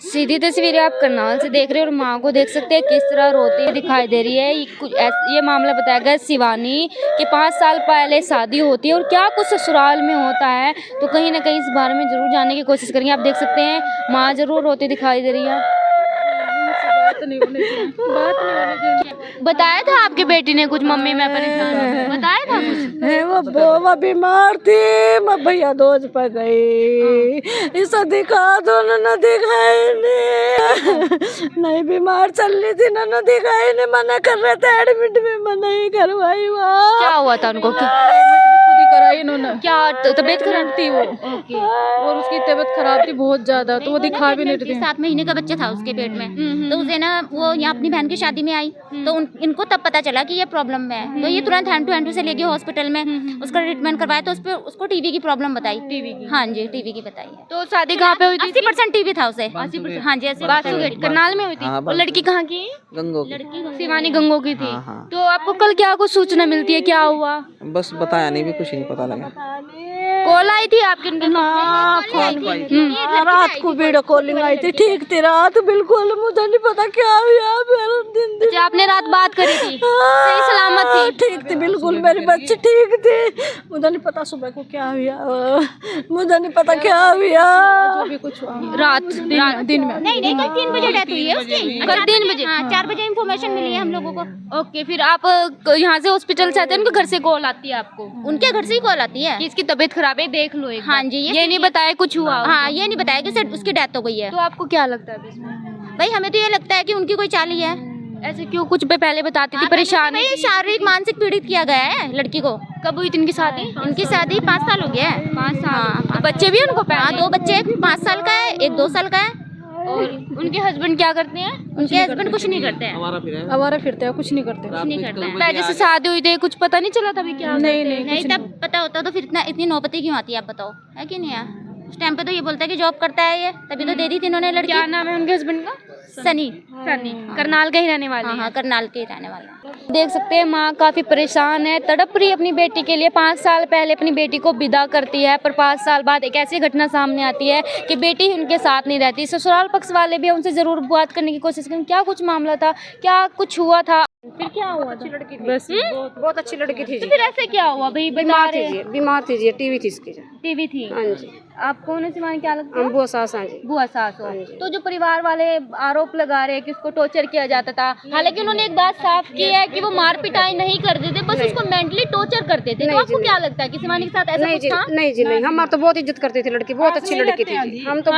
सीधी तस्वीरें आप करनाल से देख रहे हैं और माँ को देख सकते हैं किस तरह रोती हुई दिखाई दे रही है। ये मामला बताया गया शिवानी के 5 साल पहले शादी होती है और क्या कुछ ससुराल में होता है, तो कहीं ना कहीं इस बारे में जरूर जानने की कोशिश करेंगे। आप देख सकते हैं माँ जरूर रोती दिखाई दे रही है। बात नहीं होनी चाहिए। बताया था आपके बेटी ने कुछ, मम्मी मैं परेशान हूं, बताया था कुछ? वो बीमार थी, मैं भैया दोज पर गई, इसे दिखा दो ना, दिखाई नहीं बीमार चल रही थी ना दिखाई नहीं, मना कर रहे थे एडमिट में, मना ही करवाई। वहाँ क्या हुआ था उनको? कराई इन्होंने, क्या तबीयत खराब थी वो और उसकी तबीयत खराब थी बहुत ज्यादा, तो वो दिखा भी नहीं रही थी। 7 महीने का बच्चा था उसके पेट में, तो उसे ना वो यहाँ अपनी बहन की शादी में आई, तो इनको तब पता चला कि ये प्रॉब्लम है, तो ये तुरंत हैंड टू से ले गए हॉस्पिटल में, उसका ट्रीटमेंट करवाया, तो उसको टीबी की प्रॉब्लम बताई। टीबी की? हाँ जी, टीबी की बताई है। तो शादी कहाँ पे हुई थी? 80% टीबी था उसे। 80%? हाँ जी, करनाल में हुई थी। और लड़की कहाँ की? गंगो लड़की शिवानी गंगो की थी। हाँ। तो आपको कल क्या कुछ सूचना मिलती है, क्या हुआ? बस बताया नहीं, भी कुछ नहीं पता लगा। कॉल आई थी आपके? रात को वीडियो कॉलिंग आई थी, ठीक थी रात बिल्कुल, मुझे नहीं पता क्या हुआ मेरा दिन। अच्छा, आपने रात बात करी थी? सही सलामत थी? ठीक थी बिल्कुल, मेरी बच्ची ठीक थी, मुझे नहीं पता सुबह को क्या हुआ, मुझे नहीं पता क्या हुआ, जो भी कुछ हुआ रात दिन में। नहीं, कल 3 बजे डेथ हुई है उसकी। कल 3 बजे? 4 बजे इन्फॉर्मेशन मिली है हम लोगों को। ओके, फिर आप यहाँ से हॉस्पिटल से आते हैं, उनके घर से कॉल आती है आपको? उनके घर से ही कॉल आती है कि इसकी तबीयत खराब है, देख लो एक हाँ बार। जी, ये नहीं बताया कुछ हुआ? हाँ, ये नहीं बताया कि उसकी डेथ हो गई है। तो आपको क्या लगता है इसमें? भाई हमें तो ये लगता है कि उनकी कोई चाल ही है। ऐसे क्यों? कुछ पे पहले बताती थी परेशान? शारीरिक मानसिक पीड़ित किया गया है लड़की को। कब हुई थी इनकी शादी? इनकी शादी 5 साल हो गया है। 5 साल? हाँ, तो बच्चे भी उनको? हाँ, 2 बच्चे, 5 साल का है, एक 2 साल का है। और उनके हस्बैंड क्या करते हैं? उनके हस्बैंड कुछ नहीं करते हैं, हमारा फिरते हैं, कुछ नहीं करते। कुछ नहीं करते हैं। पहले से शादी हुई थी, कुछ पता नहीं चला था भी क्या? नहीं तब पता होता तो फिर इतनी नौबती क्यों आती है, आप बताओ, है कि नहीं है? उस टाइम पे तो ये बोलता है कि जॉब करता है ये, तभी तो दे दी थी इन्होंने लड़की। क्या नाम है उनके हस्बैंड का? सनी। करनाल के ही रहने वाले? हाँ, करनाल के रहने वाले। देख सकते हैं माँ काफी परेशान है, तड़प रही अपनी बेटी के लिए। 5 साल पहले अपनी बेटी को विदा करती है, पर 5 साल बाद एक ऐसी घटना सामने आती है कि बेटी उनके साथ नहीं रहती। ससुराल पक्ष वाले भी उनसे जरूर बात करने की कोशिश करें, क्या कुछ मामला था, क्या कुछ हुआ था, फिर क्या हुआ था? लड़की थी बस, बहुत अच्छी लड़की थी। तो फिर ऐसे क्या हुआ भाई? बीमार थी जी, टीवी थी इसकी। टीवी थी? हाँ जी। आप कौन है शिवानी, क्या लगता है? बुआ सास। हाँ जी, बुआ सास हो। तो जो परिवार वाले आरोप लगा रहे हैं कि उसको टॉर्चर किया जाता था, हालांकि उन्होंने एक बात साफ की है कि वो मार पिटाई नहीं करते थे, बस उसको मेंटली टॉर्चर करते थे। तो आपको क्या लगता है कि शिवानी के साथ ऐसा कुछ था? नहीं जी नहीं, हमारे तो बहुत इज्जत करती थी लड़की, बहुत अच्छी लड़की थी। हम तो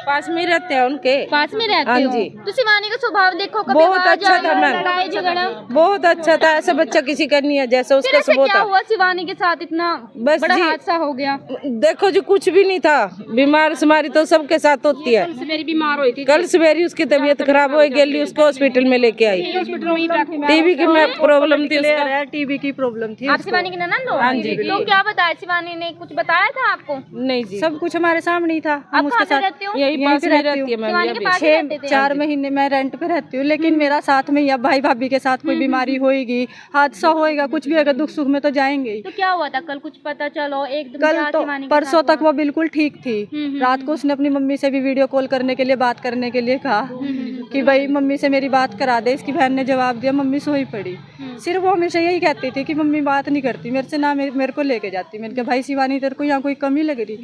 पास में रहते हैं उनके, पास में रहते हो? तो शिवानी का स्वभाव देखो, कभी बहुत अच्छा था मैम, लड़ाई झगड़ा बहुत अच्छा था। ऐसा बच्चा किसी का नहीं है जैसा उसका स्वभाव था। क्या हुआ शिवानी के साथ इतना बड़ा हादसा हो गया? देखो जी, कुछ भी नहीं था, बीमार सुमारी तो सबके साथ होती है। मेरी बीमार हुई थी, कल सवेरे उसकी तबीयत खराब हो गई, उसको हॉस्पिटल में लेके आई। टीबी की प्रॉब्लम थी, टीबी की प्रॉब्लम थी। आप शिवानी की ननद हो? हाँ जी। तो क्या बताया शिवानी ने, कुछ बताया था आपको? नहीं जी, सब कुछ हमारे सामने ही था। हम उसके साथ यही पास में रहती है। 4 महीने मैं रेंट पे रहती हूँ, लेकिन मेरा साथ में या भाई भाभी के साथ कोई बीमारी होएगी, हादसा होएगा, कुछ भी अगर दुख सुख में तो जाएंगे। तो क्या हुआ था कल, कुछ पता चलो? एकदम कल तो परसों तक वो बिल्कुल ठीक थी। रात को उसने अपनी मम्मी से भी वीडियो कॉल करने के लिए, बात करने के लिए कहा कि भाई मम्मी से मेरी बात करा दे। इसकी बहन ने जवाब दिया, मम्मी सोई पड़ी। सिर्फ वो हमेशा यही कहती थी कि मम्मी बात नहीं करती मेरे से, ना मेरे को लेके जाती। मैंने कहा भाई शिवानी, तेरे को यहाँ कोई कमी लग रही?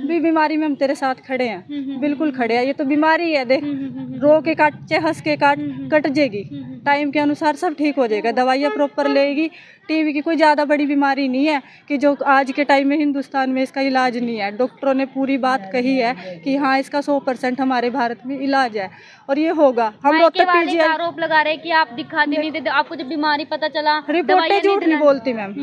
भी बीमारी में हम तेरे साथ खड़े हैं, बिल्कुल खड़े हैं, ये तो बीमारी है, देख रो के काट चाहे हंस के काट, कट जाएगी, टाइम के अनुसार सब ठीक हो जाएगा, दवाइयाँ प्रॉपर लेगी। टीबी की कोई ज़्यादा बड़ी बीमारी नहीं है कि जो आज के टाइम में हिंदुस्तान में इसका इलाज नहीं है। डॉक्टरों ने पूरी बात कही है कि हाँ, इसका 100% हमारे भारत में इलाज है और ये होगा। हम लोग आरोप लगा रहे हैं कि आप दिखाते नहीं थे, आपको जब बीमारी पता चला। रिपोर्टें झूठ नहीं बोलती मैम,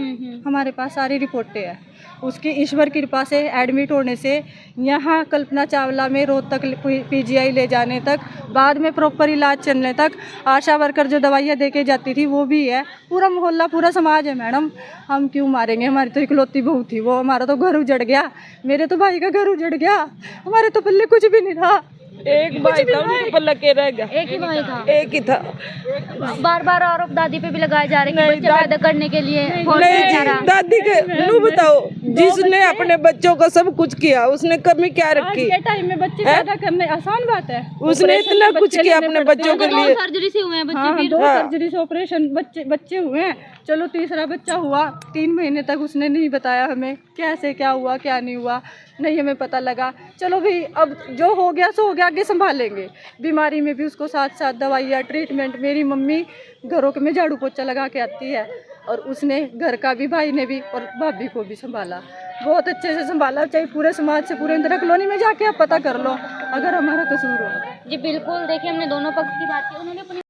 हमारे पास सारी रिपोर्टें हैं। उसकी ईश्वर कृपा से एडमिट होने से यहाँ कल्पना चावला में रोहतक पीजीआई ले जाने तक, बाद में प्रॉपर इलाज चलने तक, आशा वर्कर जो दवाइयाँ दे के जाती थी वो भी है। पूरा मोहल्ला, पूरा समाज है मैडम। हम क्यों मारेंगे? हमारी तो इकलौती बहू थी वो, हमारा तो घर उजड़ गया, मेरे तो भाई का घर उजड़ गया, हमारे तो पल्ले कुछ भी नहीं था। एक भाई था, उनके ऊपर लगे रह गया। एक ही भाई था। एक ही था। बार बार आरोप दादी पे भी लगाए जा रहे हैं कि बच्चे पैदा करने के लिए फोर्स नहीं किया जा रहा। दादी के नू बताओ, जिसने अपने बच्चों को सब कुछ किया उसने कमी क्या आज रखी? के टाइम में बच्चे पैदा करने आसान बात है। उसने इतना कुछ किया अपने बच्चों के लिए। सर्जरी से हुए हैं बच्चे हाँ, फिर। 2 सर्जरी से ऑपरेशन बच्चे हुए हैं। चलो तीसरा बच्चा हुआ, 3 महीने तक उसने नहीं बताया हमें कैसे क्या हुआ क्या नहीं हुआ, नहीं हमें पता लगा। चलो भाई अब जो हो गया सो हो गया, आगे संभालेंगे। बीमारी में भी उसको साथ साथ दवाइयाँ ट्रीटमेंट। मेरी मम्मी घरों में झाड़ू पोछा लगा के आती है और उसने घर का भी, भाई ने भी और भाभी को भी संभाला, बहुत अच्छे से संभाला। चाहे पूरे समाज से, पूरे इंदिरा कॉलोनी में जाके आप पता कर लो अगर हमारा कसूर हो। जी बिल्कुल, देखिए हमने दोनों पक्ष की बात की। उन्होंने अपनी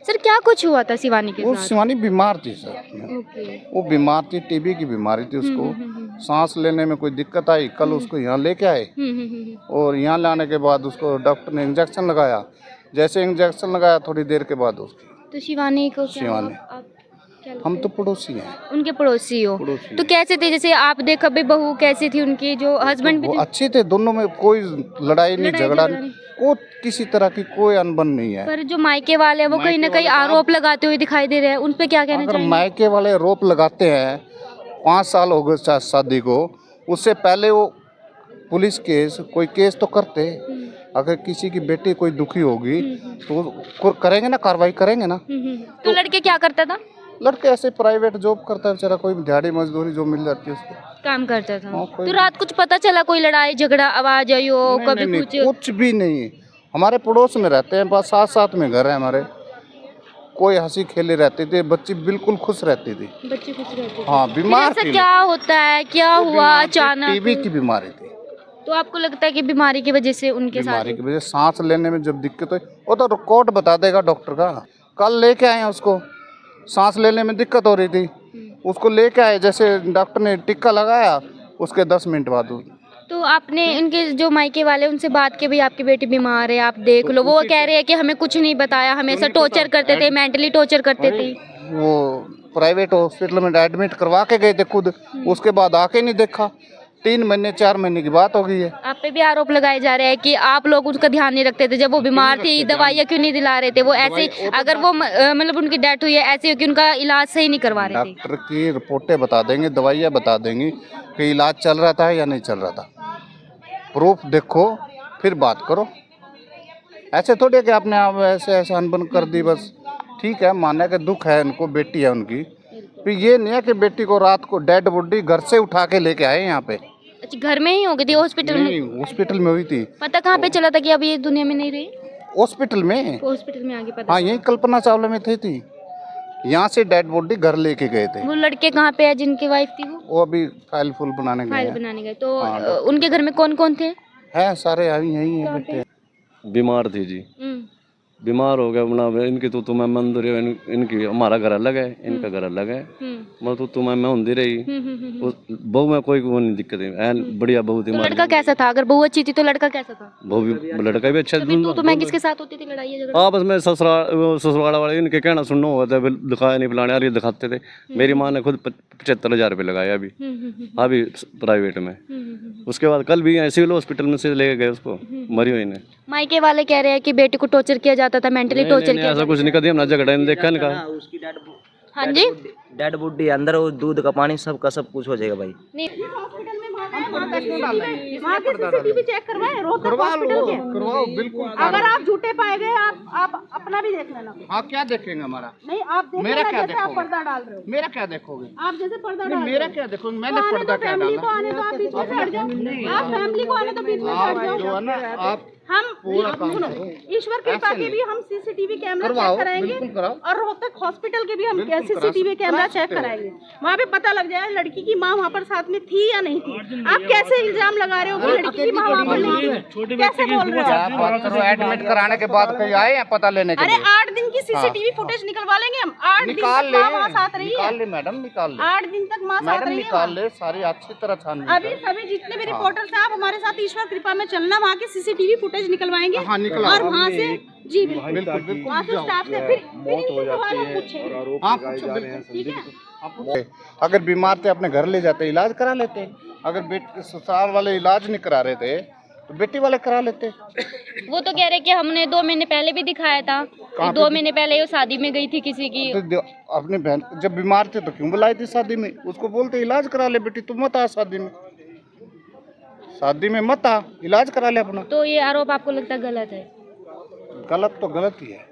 सर क्या कुछ हुआ था शिवानी के वो साथ? शिवानी बीमार थी सर। ओके। वो बीमार थी, टीबी की बीमारी थी उसको। सांस लेने में कोई दिक्कत आई, कल उसको यहाँ लेके आए और यहाँ लाने के बाद उसको डॉक्टर ने इंजेक्शन लगाया। जैसे इंजेक्शन लगाया थोड़ी देर के बाद उसकी तो शिवानी को क्या हुआ? शिवानी। आप क्या हम तो पड़ोसी हैं। उनके पड़ोसी हो? पड़ोसी तो कैसे थे, जैसे आप देखो अभी बहू कैसी थी उनकी, जो हस्बैंड भी वो थे? अच्छे थे, दोनों में कोई लड़ाई नहीं, झगड़ा नहीं, को किसी तरह की कोई अनबन नहीं है। पर जो मायके वाले हैं वो कहीं ना कहीं आरोप लगाते हुए दिखाई दे रहे हैं, उन पे क्या कहना अगर चाहिए? मायके वाले रोप लगाते हैं, 5 साल हो गए शादी को, उससे पहले वो पुलिस केस कोई केस तो करते। अगर किसी की बेटी कोई दुखी होगी तो करेंगे ना, कार्रवाई करेंगे ना। तो लड़के क्या करता था? लड़के ऐसे प्राइवेट जॉब करता है बेचारा, कोई दिहाड़ी मजदूरी जो मिल जाती है उसको काम करता था। हाँ, कोई- तो रात कुछ पता चला कोई लड़ाई झगड़ा आवाज आई हो कभी नहीं, कुछ? कुछ भी नहीं। हमारे पड़ोस में रहते हैं, बस साथ में घर है हमारे। कोई हंसी खेले रहते थे, बच्ची बिल्कुल खुश रहती थी। बच्चे खुश रहते थे। हाँ, फिर बीमार ऐसा थी। क्या होता है, क्या हुआ अचानक? टीबी की बीमारी थी। तो आपको लगता है कि बीमारी की वजह से उनके साथ? बीमारी की वजह से सांस लेने में जब दिक्कत हुई, वो तो रिकॉर्ड बता देगा डॉक्टर का। कल लेके आए हैं उसको, सांस लेने में दिक्कत हो रही थी, उसको लेके आए। जैसे डॉक्टर ने टिक्का लगाया, उसके 10 मिनट बाद तो आपने इनके जो मायके वाले उनसे बात की, भाई आपकी बेटी बीमार है, आप देख लो। वो कह रहे हैं कि हमें कुछ नहीं बताया, हमेशा टॉर्चर करते थे, मेंटली टॉर्चर करते थे। वो प्राइवेट हॉस्पिटल में एडमिट करवा के गए थे खुद, उसके बाद आके नहीं देखा। 3 महीने 4 महीने की बात हो गई है। आप पे भी आरोप लगाए जा रहे हैं कि आप लोग उसका ध्यान नहीं रखते थे, जब वो बीमार थी दवाइयाँ क्यों नहीं दिला रहे थे? वो ऐसे अगर वो मतलब उनकी डेथ हुई है ऐसे कि उनका इलाज सही नहीं करवा रहे थे। डॉक्टर की रिपोर्टें बता देंगे, दवाइयाँ बता देंगी कि इलाज चल रहा था या नहीं चल रहा था। प्रूफ देखो फिर बात करो। ऐसे थोड़े कि आपने आप ऐसे अनबन कर दी बस। ठीक है, माने कि दुख है उनको, बेटी है उनकी। फिर ये नहीं है कि बेटी को रात को डेड बॉडी घर से उठा के लेके आए यहाँ पे। अच्छा, घर में ही हो गई थी? हॉस्पिटल में? नहीं, हॉस्पिटल में हुई थी। पता कहाँ पे चला था कि अब ये दुनिया में नहीं रही? हॉस्पिटल में। हॉस्पिटल में आगे पता? हाँ, यही कल्पना चावला में थी। यहाँ से डेड बॉडी घर लेके गए थे। वो लड़के कहाँ पे है जिनकी वाइफ थी? वो अभी फाइल फुल बनाने गए फाइल हैं। बनाने गए। तो हाँ, उनके घर में कौन कौन थे? है सारे यही हैं बेटे। बीमार थी जी, बीमार हो गया अपना। इनकी तो मैं मंदिर इनकी हमारा घर अलग है, इनका घर अलग है। मतलब तो मैं होंदी रही। बहू में कोई वो नहीं दिक्कत है, ऐन बढ़िया बहू थी तो हमारी। लड़का कैसा था? अगर बहू अच्छी थी तो लड़का कैसा था? बहू भी, लड़का भी अच्छा। तो मैं किसके साथ होती थी लड़ाई झगड़ा? आपस में ससुराल वाले इनके कहना सुनना हुआ था, दिखाया नहीं फलाने, ये दिखाते थे। मेरी माँ ने खुद 75,000 रुपये लगाया अभी प्राइवेट में। उसके बाद कल भी सिविल हॉस्पिटल में से लेके गए उसको, मरी हुई ने। मायके वाले कह रहे हैं कि बेटी को टॉर्चर किया जाता था, मेंटली टॉर्चर किया ऐसा कुछ नहीं कर दिया, हमने झगड़ा नहीं देखा इनका। हाँ जी, डेड बॉडी अंदर, वो दूध का पानी सब का सब कुछ हो जाएगा भाई। नहीं वहाँ के CCTV चेक करवाएं, रोहतक हॉस्पिटल के। करवाओ बिल्कुल। अगर आप झूठे पाए गए, आप अपना भी देख लेना। हाँ, क्या देखेंगे हमारा? नहीं, आप देख मेरा लेना क्या जैसे आप देखोगे? पर्दा डाल रहे हो। मेरा क्या देखोगे? आप जैसे पर्दा डाल रहे मेरा हो। क्या देखोगे? मैंने आने पर्दा दो क्या फैमिली डाला? को, आने दो, आप बीच में से हट जाओ। आप फैमिली को आने दो, बीच में से हट जो जाओ। है ना, आप हम पूरा काम सुनो, करो। ईश्वर कृपा ऐसे के भी हम CCTV कैमरा करवाओ, चेक कराएंगे बिल्कुल कराओ। और रोहतक हॉस्पिटल के भी हम बिल्कुल करा CCTV कैमरा करा चेक सकते हो। कराएंगे। वहाँ पे पता लग जाए लड़की की माँ वहाँ पर साथ में थी या नहीं थी। आप कैसे इल्जाम लगा रहे हो कि लड़की की माँ वहाँ पर नहीं थी? कैसे बोल रहे हो क्या आप? बात करो? एडमिट कराने के बाद कहीं आए हैं पता लेने के अरे लिए? 8 दिन की CCTV फुटेज निकलवा लेंगे हम। 8 दिन निकाल तक ले, माँ वहाँ साथ रही है। निकाल ले मैडम, निकाल ले 8 दिन तक माँ साथ मैडम, रही है निकाल वहाँ। ले सारी अच्छी तरह छानबीन अभी सभी जितने भी रिपोर्टर साहब हमारे साथ ईश्वर कृपा में चलना, वहाँ के CCTV फुटेज निकलवाएंगे हाँ, निकलवाओ। और वहाँ से जी बिल्कुल बिल्कुल बिल्कुल वहाँ से स्टाफ से फिर इनसे सवाल हम पूछेंगे। हाँ, पूछो बिल्कुल। ठीक है। अगर बीमार थे अपने घर ले जाते, इलाज करा लेते। अगर बेटे ससुराल वाले इलाज नहीं करा रहे थे तो बेटी वाले करा लेते। वो तो कह रहे कि हमने 2 महीने पहले भी दिखाया था, 2 महीने पहले वो शादी में गई थी किसी की। तो अपनी बहन जब बीमार थे तो क्यों बुलाई थी शादी में? उसको बोलते इलाज करा ले बेटी, तुम मत आ शादी में, शादी में मत आ, इलाज करा ले अपना। तो ये आरोप आपको लगता है गलत है? गलत तो गलत ही है।